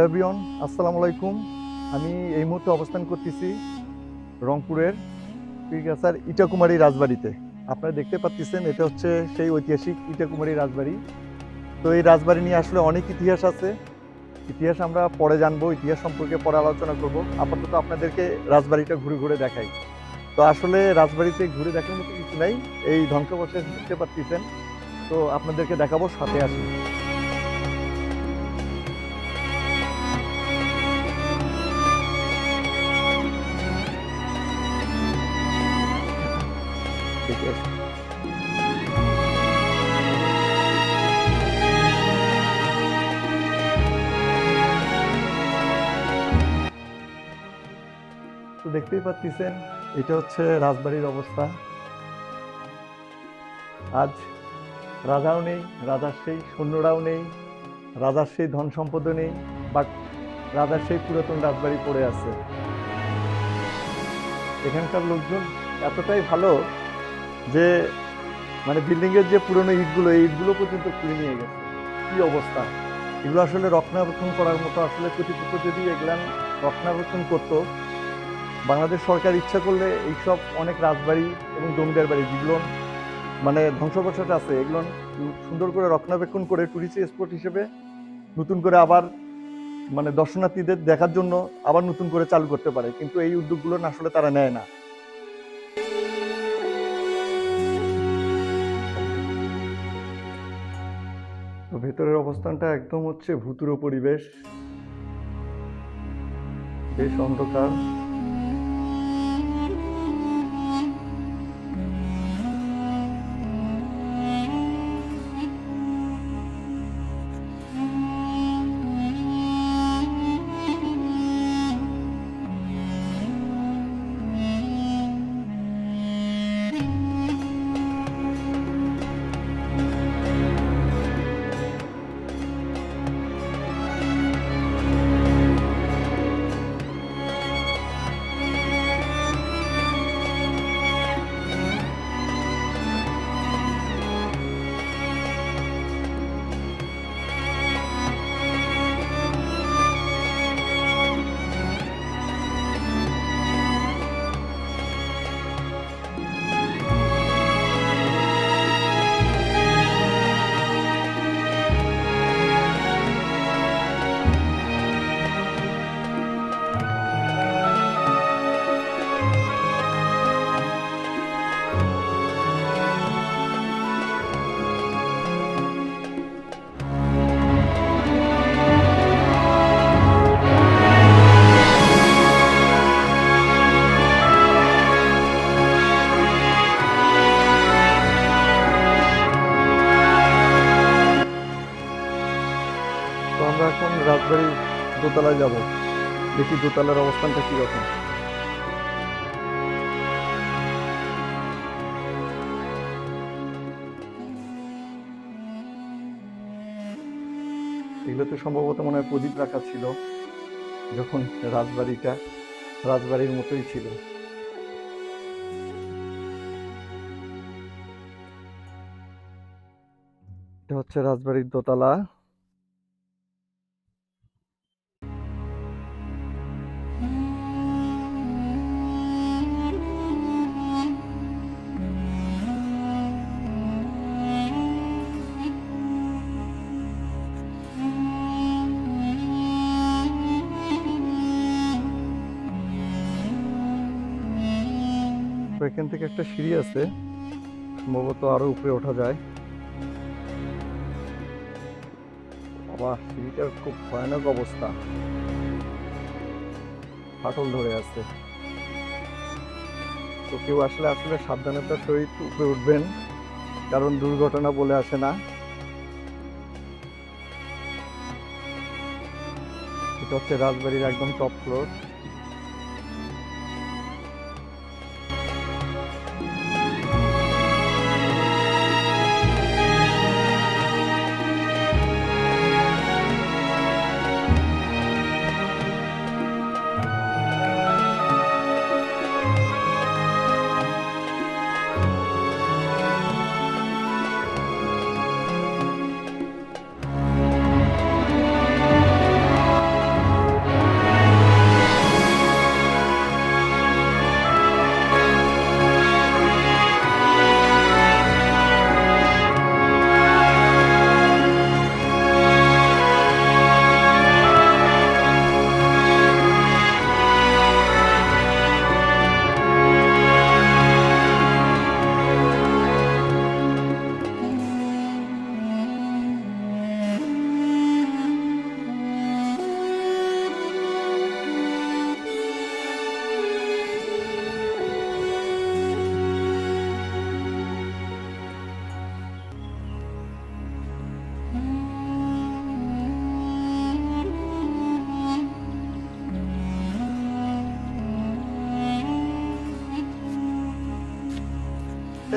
Everyone, আসসালামু আলাইকুম। আমি এই মুহূর্তে অবস্থান করতেছি রংপুরের পীরগাছার ইটাকুমারী রাজবাড়িতে। আপনারা দেখতে পাচ্ছেন এটা হচ্ছে সেই ঐতিহাসিক ইটাকুমারী রাজবাড়ি। তো এই রাজবাড়ি নিয়ে আসলে অনেক ইতিহাস আছে। ইতিহাস আমরা পরে জানবো, ইতিহাস সম্পর্কে পরে আলোচনা করব। আপাতত আপনাদেরকে রাজবাড়িটা ঘুরে ঘুরে দেখাই। তো আসলে রাজবাড়িতে ঘুরে দেখার মতো কিছু নাই, এই ধ্বংসাবশেষ দেখতে পাচ্ছেন। তো আপনাদেরকে দেখাবো, সাথে আসি। দেখে আসি। তো দেখতেই পাচ্ছেন এটা হচ্ছে রাজবাড়ির অবস্থা। আজ রাজাও নেই, রাজার সেই সৈন্যরাও নেই, রাজার সেই ধন সম্পদও নেই, বাট রাজার সেই পুরাতন রাজবাড়ি পড়ে আছে। এখানকার লোকজন এতটাই ভালো যে মানে বিল্ডিং এর যে পুরনো ইটগুলো, এই ইটগুলো পর্যন্ত খুলে নিয়ে গেছে। কি অবস্থা! এগুলো আসলে রক্ষণাবেক্ষণ করার মতো, আসলে কর্তৃপক্ষ যদি এগুলা রক্ষণাবেক্ষণ করতো, বাংলাদেশ সরকার ইচ্ছা করলে এইসব অনেক রাজবাড়ি এবং জমিদার বাড়ি যেগুলো মানে ধ্বংসাবশেষ আছে, এগুলো সুন্দর করে রক্ষণাবেক্ষণ করে টুরিস্ট স্পট হিসেবে নতুন করে আবার মানে দর্শনার্থীদের দেখার জন্য আবার নতুন করে চালু করতে পারে, কিন্তু এই উদ্যোগগুলো না আসলে তারা নেয় না। তো ভেতরের অবস্থানটা একদম হচ্ছে ভুতুড়ে পরিবেশ, বেশ অন্ধকার। তো আমরা এখন রাজবাড়ির দোতলায় যাব, দেখি দোতলার অবস্থানটা কিরকম। এগুলোতে সম্ভবত মনে হয় প্রদীপ রাখা ছিল, যখন রাজবাড়িটা রাজবাড়ির মতোই ছিল। এটা হচ্ছে রাজবাড়ির দোতলা। তো এখান থেকে একটা সিঁড়ি আছে, সম্ভবত আরো উপরে ওঠা যায়। বাবা, সিঁড়িটার খুব ভয়ানক অবস্থা, ফাটল ধরে আছে। তো কেউ আসলে আসলে সাবধানতার সহিত উপরে উঠবেন, কারণ দুর্ঘটনা বলে আসে না। এটা হচ্ছে রাজবাড়ির একদম টপ ফ্লোর।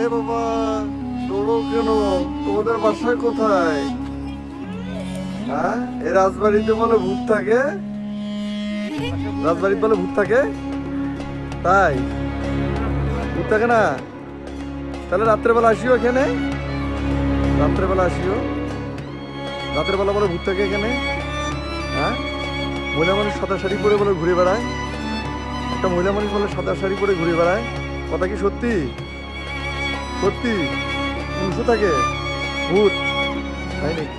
এ বাবা, দৌড়ো কেন? তোমাদের বাসা কোথায়? হ্যাঁ, এই রাজবাড়িতে বলে ভূত থাকে? রাজবাড়িতে বলে ভূত থাকে? তাই ভূত থাকে না? তাহলে রাত্রেবেলা আসিও এখানে, রাত্রেবেলা আসিও। রাতের বেলা বলে ভূত থাকে এখানে? হ্যাঁ, মহিলা মানুষ সাদা শাড়ি পরে বলে ঘুরে বেড়ায়। একটা মহিলা মানুষ বলে সাদা শাড়ি পরে ঘুরে বেড়ায়। কথা কি সত্যি? সত্যি পুরুষও থাকে ভূত, তাই নাকি?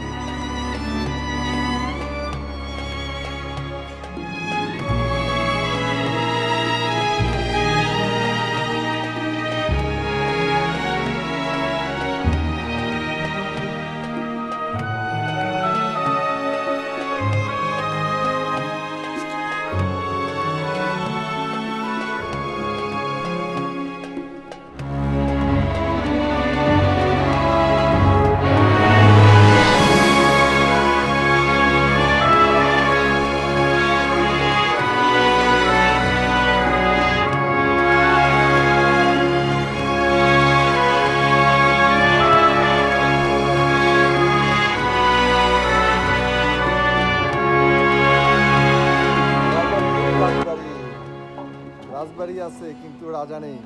রাজবাড়ি, রাজবাড়ি আছে কিন্তু রাজা নেই।